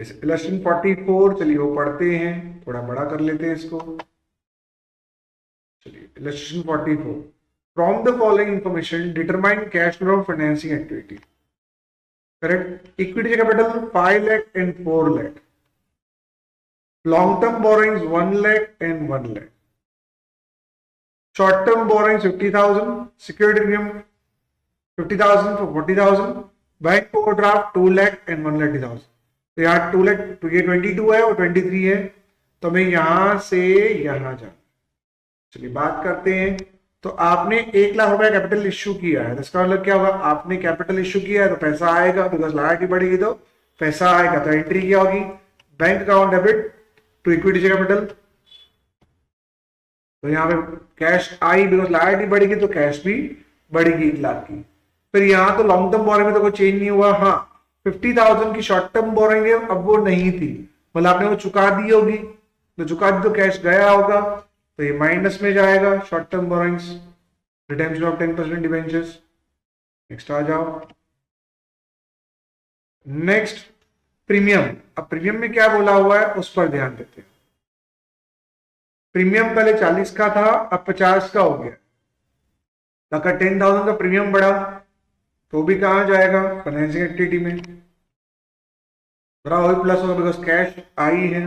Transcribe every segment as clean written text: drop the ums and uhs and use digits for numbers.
Illustration 44, चलिए वो पढ़ते हैं, थोड़ा बड़ा कर लेते हैं इसको। चलिए illustration 44, from the following information determine cash flow from financing activity. Correct. Equity capital 5 lakh and 4 lakh, long term borrowings 1 lakh and 1 lakh, short term borrowings 50,000, security premium 50,000 for 40,000, bank overdraft 2 lakh and 1,80,000। तो यहाँ 2 लाख, तो ये 22 है और 23 है, तो मैं यहां से यहां जाऊं। चलिए बात करते हैं। तो आपने 1 लाख रुपए कैपिटल इश्यू किया है, तो इसका मतलब क्या होगा, आपने कैपिटल इश्यू किया है तो पैसा आएगा, बिकॉज लायबिलिटी बढ़ेगी तो पैसा आएगा। तो एंट्री क्या होगी, bank account debit to equity capital. तो यहाँ पे कैश आई, बिकॉज लायबिलिटी बढ़ेगी तो कैश भी बढ़ेगी 1 लाख की। फिर यहाँ तो लॉन्ग टर्म बोरिंग में तो कोई चेंज नहीं हुआ। हाँ 50,000 की शॉर्ट टर्म बोरिंग है, अब वो नहीं थी, मतलब आपने वो चुका दी होगी, तो चुका दी तो कैश गया होगा, तो ये माइनस में जाएगा short term borrowings, redemption of 10% debentures. Next आ जाओ। Next premium. अब प्रीमियम में क्या बोला हुआ है उस पर ध्यान देते हैं। प्रीमियम पहले 40 का था, अब 50 का हो गया। अगर 10,000 का प्रीमियम बढ़ा तो भी कहां जाएगा, फाइनेंसिंग एक्टिविटी में, बड़ा वही प्लस होगा, बिकॉज कैश आई है।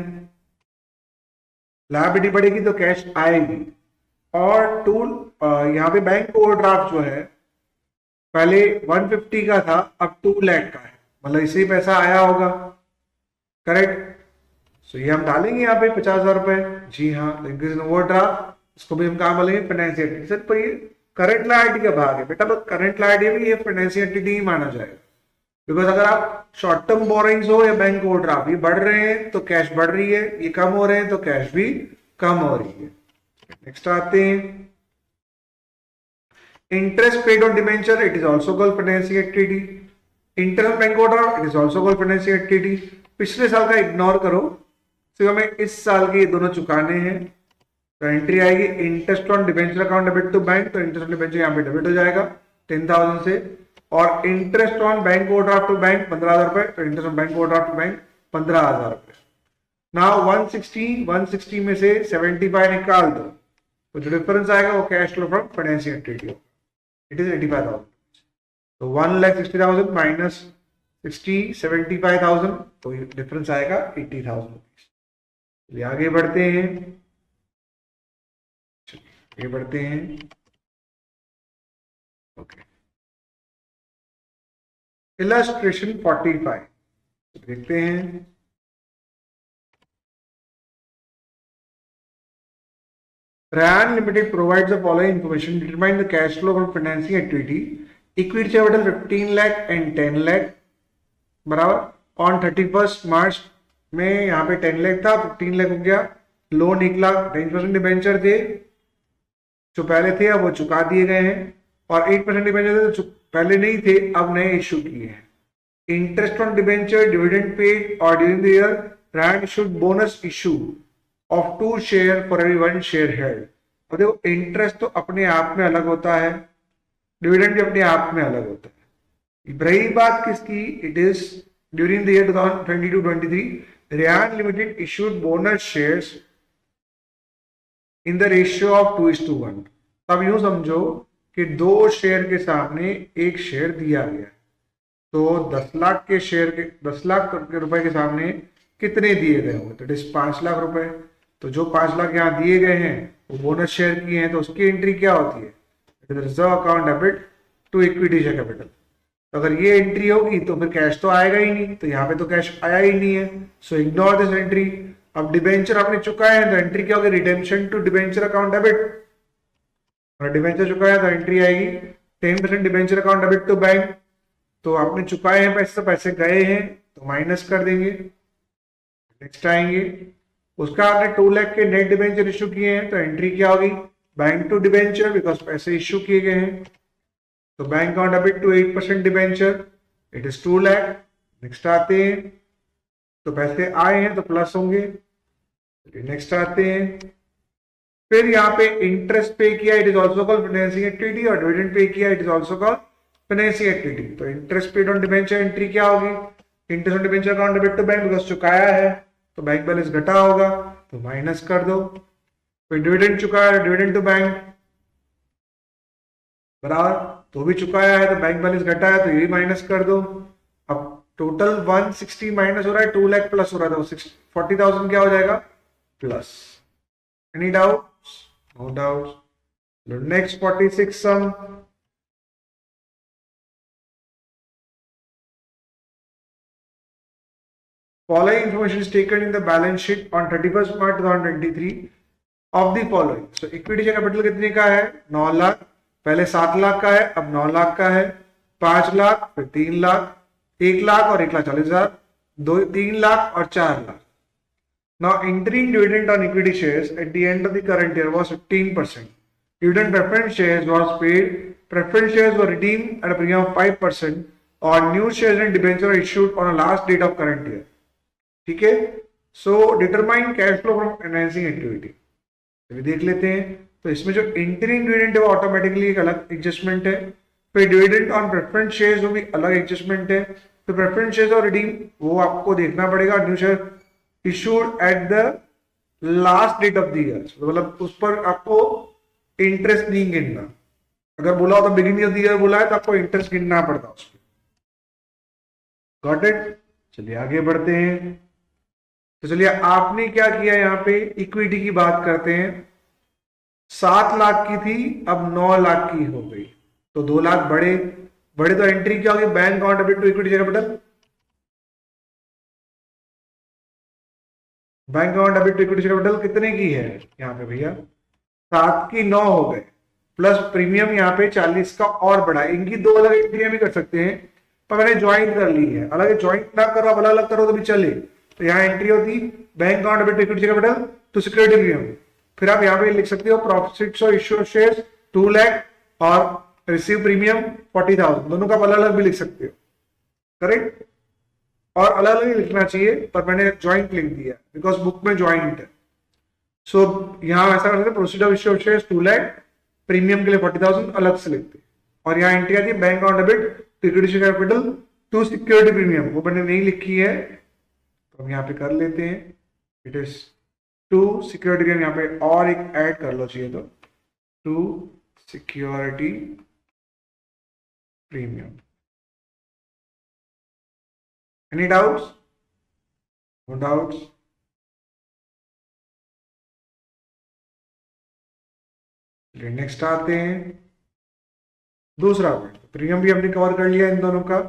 लायबिलिटी बढ़ेगी तो कैश आएगी। और टूल यहाँ पे बैंक ओवरड्राफ्ट जो है पहले 150 का था, अब 2 लाख का है, मतलब इससे ही पैसा आया होगा। करेक्ट। सो ये हम डालेंगे यहाँ पे 50,000 रुपए। जी हाँ, इंक्रीज इन ओवरड्राफ्ट, इसको भी हम कहाँ बोलेंगे, फाइनेंशियल एक्टिविटी। सर पर ये करंट लायबिलिटी का भाग है बेटा, बस करंट लायबिलिटी में ये फाइनेंशियल एक्टिविटी ही माना जाएगा। बिकॉज अगर आप शॉर्ट टर्म बोरिंग्स हो या बैंक ओवरड्राफ्ट, ये बढ़ रहे हैं तो कैश बढ़ रही है, ये कम हो रहे हैं तो कैश भी कम हो रही है। नेक्स्ट आते हैं, interest paid on debenture, it is also called financing activity. Interest bank overdraft, it is also called financing activity. पिछले साल का इग्नोर करो, सिर्फ हमें इस साल के ये दोनों चुकाने हैं। तो एंट्री आएगी interest on debenture account debit to bank, तो इंटरेस्ट ऑन डिबेंचर यहाँ पे डेबिट हो जाएगा 10,000 से। और interest on bank overdraft to bank 15,000 रुपए, तो interest on bank overdraft to bank 15,000 रुपए। नाउ 160 में से 75 निकाल दो, तो जो डिफरेंस आएगा वो cash flow from financing activity होगा, इट इज 85,000। तो 1,60,000 माइनस 75,000, तो डिफरेंस आएगा 80,000 रुपीज। चलिए आगे बढ़ते हैं, आगे बढ़ते हैं। ओके, इलस्ट्रेशन 45 देखते हैं। Ryan Limited provides the following information: determine the cash flow from financing activity. Equity capital 15 lakh and 10 lakh बराबर। ऑन 31 मार्च में यहाँ पे 10 लाख था, 15 लाख हो गया। लोन 1 लाख, 10% डिबेंचर थे जो पहले थे, अब वो चुका दिए गए हैं। और 8% डिबेंचर थे जो पहले नहीं थे, अब नए इश्यू किए हैं। Interest on debenture, dividend paid, और ड्यूरिंग द ईयर रैंड issued bonus issue of 2 share for every 1 share held. और देखो इंटरेस्ट तो अपने आप में अलग होता है, डिविडेंड भी अपने आप में अलग होता है। रही बात किसकी, it is during the year 2022-23 Ryan limited issued bonus shares in the ratio of 2:1। अब यूं समझो कि 2 शेयर के सामने 1 शेयर दिया गया, तो 10 लाख के शेयर के 10 लाख रुपए के सामने कितने दिए गए होंगे, तो इट इज 5 लाख रुपए। तो जो 5 लाख यहाँ दिए गए हैं वो बोनस शेयर किए हैं, तो उसकी एंट्री क्या होती है, it is reserve account debit to equity share capital. तो अगर ये एंट्री होगी तो फिर कैश तो आएगा ही नहीं, तो यहाँ पे तो कैश आया ही नहीं है, सो इग्नोर दिस एंट्री। अब डिबेंचर आपने चुकाए हैं तो एंट्री क्या होगी, redemption to debenture account debit. और डिबेंचर चुकाया है तो एंट्री आएगी 10% debenture account debit to bank. तो आपने चुकाए हैं पैसे, तो पैसे गए हैं तो माइनस कर देंगे। नेक्स्ट आएंगे, उसका आपने 2 लाख के नेट डिबेंचर इश्यू किए हैं, तो एंट्री क्या होगी, बैंक टू डिबेंचर, बिकॉज पैसे इश्यू किए गए हैं। तो bank account debit to 8% debenture, it is 2 lakh. Next आते हैं, तो पैसे आए हैं तो प्लस होंगे। नेक्स्ट आते हैं, फिर यहाँ पे इंटरेस्ट पे किया, it is also called financing activity, और डिविडेंड पे किया, it is also called financing activity. तो interest paid on debenture entry क्या होगी, interest on debenture account debit to bank because चुकाया है तो बैंक बैलेंस घटा होगा तो माइनस कर दो। फिर डिविडेंड चुकाया है, डिविडेंड टू बैंक बराबर, तो भी चुकाया है तो बैंक बैलेंस घटा है तो ये भी माइनस कर दो। अब टोटल 160 माइनस हो रहा है, 2 लाख प्लस हो रहा था, 40,000 क्या हो जाएगा plus. Any doubts? No doubts. Next 46 sum. Following information is taken in the balance sheet on 31st March 2023 of the following. So equity share capital कितने का है 9 लाख, पहले 7 लाख का है अब 9 लाख का है, 5 लाख फिर 3 लाख, 1 लाख और 1,40,000, 3 लाख और 4 lakh. Now entering dividend on equity shares at the end of the current year was 15%. Dividend preference shares was paid. Preference shares were redeemed at a premium of 5% or new shares and debenture are issued on a last date of current year. ठीक है। So determine cash flow from financing activity अभी देख लेते हैं। तो इसमें जो entering dividend है वो ऑटोमेटिकली एक अलग एडजस्टमेंट है, फिर डिविडेंड ऑन प्रेफरेंस शेयर्स वो भी अलग एडजस्टमेंट है, तो प्रेफरेंस शेयर्स और रिडीम वो आपको देखना पड़ेगा, new share issued at the last date of the year, मतलब उस पर आपको इंटरेस्ट नहीं गिनना। अगर बोला हो तो बिगिनिंग ऑफ द ईयर बोला है तो आपको इंटरेस्ट गिनना पड़ता उस पर। Got it? चलिए आगे बढ़ते हैं। तो चलिए आपने क्या किया, यहाँ पे इक्विटी की बात करते हैं। 7 लाख की थी अब 9 लाख की हो गई तो 2 लाख बढ़े तो एंट्री क्या होगी bank account debit to equity capital, bank account debit to equity capital कितने की है यहाँ पे भैया 7 की 9 हो गए प्लस प्रीमियम यहाँ पे 40 का और बढ़ा। इनकी 2 अलग एंट्रियां भी कर सकते हैं पर मैंने ज्वाइन कर ली है, अलग ज्वाइन ना करो अलग अलग करो तो भी चले। तो यहाँ एंट्री होती bank account debit to equity capital to security premium, फिर आप यहाँ पे लिख सकते हो प्रॉफिट्स और इश्यू ऑफ शेयर्स 2 लाख और रिसीव प्रीमियम 40,000, दोनों का अलग अलग भी लिख सकते हो, करेक्ट। और अलग अलग लिखना चाहिए पर मैंने ज्वाइंट लिख दिया बिकॉज बुक में ज्वाइंट है। सो यहाँ ऐसा कर सकते procedure of issue of shares 2 lakh, premium के लिए 40,000 अलग से लिखते, और यहाँ एंट्री आती है bank account debit to equity capital to security premium, वो मैंने नहीं लिखी है तो हम यहाँ पे कर लेते हैं। It is to security premium, यहाँ पे और एक ऐड कर लो चाहिए तो to security premium. Any doubts? No doubts. Next आते हैं दूसरा पॉइंट। प्रीमियम भी हमने कवर कर लिया इन दोनों का।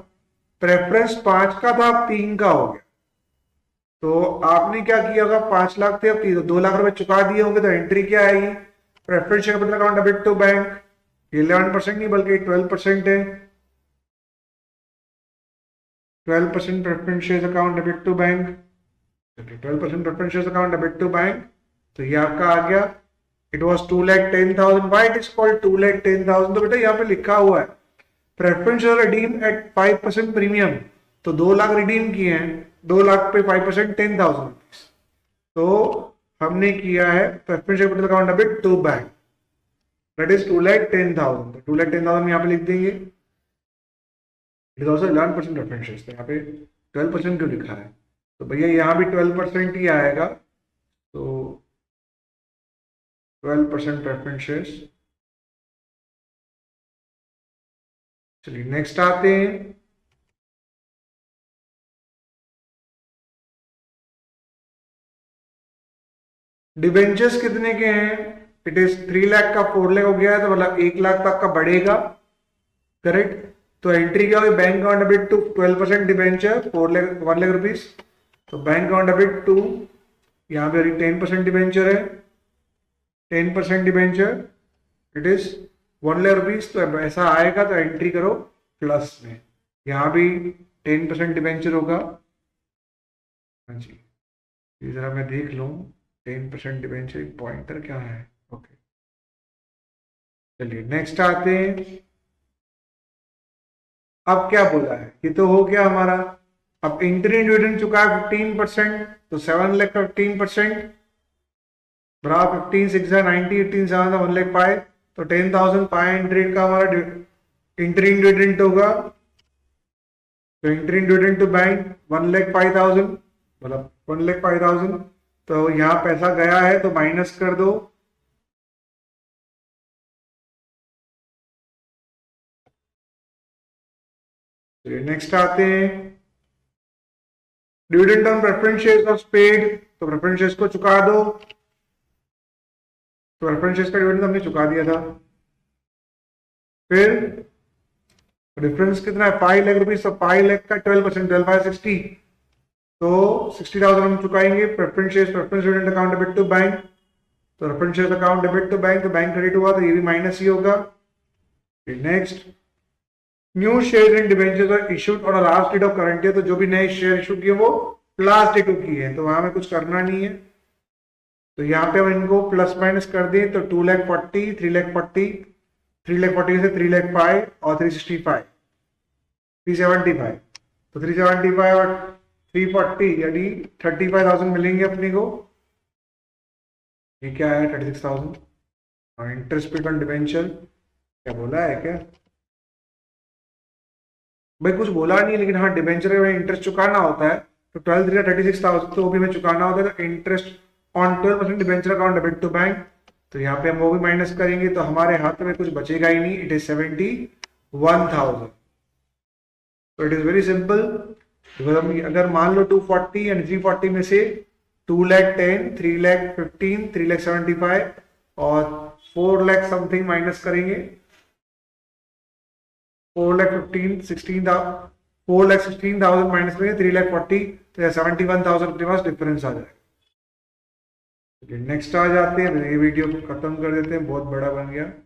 प्रेफरेंस 5 का था अब 3 का हो गया, तो आपने क्या किया होगा 5 लाख थे अब 2 लाख रुपए चुका दिए होंगे तो एंट्री क्या आएगी preference share capital account debit to bank, 11% नहीं बल्कि 12% है, 12% preference share account debit to bank, 12% preference share account debit to bank, तो ये आपका आ गया। It was 2,10,000, why it is called 2,10,000, तो बेटा यहाँ पे लिखा हुआ है preference share redeem at 5% premium, तो 2 लाख रिडीम किए हैं, 2 लाख पे 5% 10,000 रुपीज, तो हमने किया है preference share capital account debit to bank, that is 2,10,000, तो 2,10,000 यहाँ पे लिख देंगे। It is also 11% preference share, तो यहाँ पे 12% क्यों लिखा है, तो भैया यहाँ भी 12% ही आएगा, तो 12% प्रेफरेंस शेयर्स। चलिए नेक्स्ट आते हैं। डिबेंचर्स कितने के हैं, इट इज 3 लाख का 4 लाख हो गया है तो मतलब 1 लाख तक का बढ़ेगा, करेक्ट। तो एंट्री क्या होगी bank account debit to 12% debenture 1 lakh rupees, तो बैंक अकाउंट डेबिट टू यहाँ पे 10% डिबेंचर है, 10% debenture it is 1 lakh rupees, तो ऐसा आएगा तो एंट्री करो प्लस में, यहाँ भी 10% डिबेंचर होगा। हाँ जी ये जरा मैं देख लूँ 10% डिबेंचर पॉइंटर क्या है, ओके। चलिए नेक्स्ट आते हैं। अब क्या बोला है, ये तो हो गया हमारा। अब इंटरिम डिविडेंड चुका है 15%, तो 7 लाख का 15% बराबर 15 6 90 18 7 1 लाख पाए, तो 10,500 का हमारा इंटरिम डिविडेंड होगा तो entry in dividend to bank 1,05,000, मतलब 1,05,000। तो यहाँ पैसा गया है तो माइनस कर दो। नेक्स्ट आते हैं dividend on preference shares of paid, तो प्रेफरेंस शेयर्स को चुका दो। तो प्रेफरेंस शेयर्स का डिविडेंड हमने चुका दिया था। फिर डिफरेंस कितना है 5 लाख रुपीज, तो 5 लाख का 12%, 12 बाय 60, तो 60,000 हम चुकाएंगे। Preference shares preference dividend account debit to bank, तो preference shares account debit to bank, तो बैंक क्रेडिट हुआ तो ये भी माइनस ही होगा। Next new share in debentures are issued on last date of current year, तो जो भी नए शेयर इशू किए वो लास्ट डेट को किए हैं, तो वहां में कुछ करना नहीं है। तो यहाँ पे हम इनको प्लस माइनस कर दें तो 2,40,000, 3,40,000, 3,40,000 से 3,05,000 और 365, 375, तो 375 और 340 यानी 35,000 मिलेंगे अपने को। ये क्या है 36,000। और इंटरेस्ट पेड ऑन डिबेंचर क्या बोला है क्या भाई, कुछ बोला नहीं, लेकिन हाँ डिबेंचर में इंटरेस्ट चुकाना होता है, तो 12 36,000 तो वो भी हमें चुकाना होता है। तो interest on 12% debenture account debit to bank, तो यहाँ पे हम वो भी माइनस करेंगे तो हमारे हाथ में कुछ बचेगा ही नहीं। It is 71,000। तो इट इज वेरी सिंपल। अगर मान लो 240 एंड 340 में से 2,10,000, 3,15,000, 3,75,000 और 4 लाख समथिंग माइनस करेंगे, 4,16,000 माइनस करेंगे 3,40,000, तो 71,000 अपने पास डिफरेंस आ जाएगा। नेक्स्ट आ जाते हैं, ये वीडियो को खत्म कर देते हैं, बहुत बड़ा बन गया।